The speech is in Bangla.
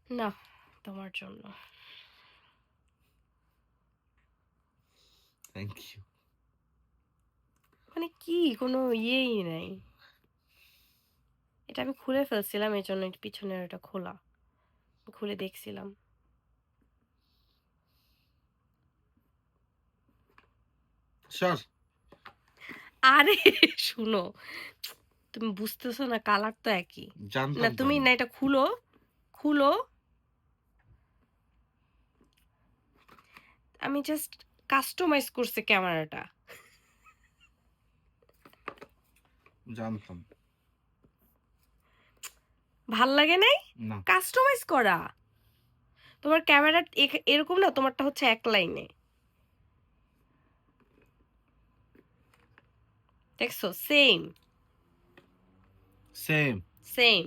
না, তোমার জন্য। Thank you. মানে কি কোনো ইয়েই নাই। এটা আমি খুলে ফেলছিলাম, এই জন্য পিছনের এটা খোলা, খুলে দেখছিলাম। সর। আরে শুনো, তুমি বুঝতেছো না, কালার তো একই। না জানতাম তো তুমি আমি। না, এটা খুলো, খুলো। আমি জাস্ট কাস্টমাইজ করছি ক্যামেরাটা। জানতাম। ভাল লাগে নাই? না। কাস্টমাইজ করা। তোমার ক্যামেরা এরকম না, তোমারটা হচ্ছে এক লাইনে। দেখছো? Same same. সেম।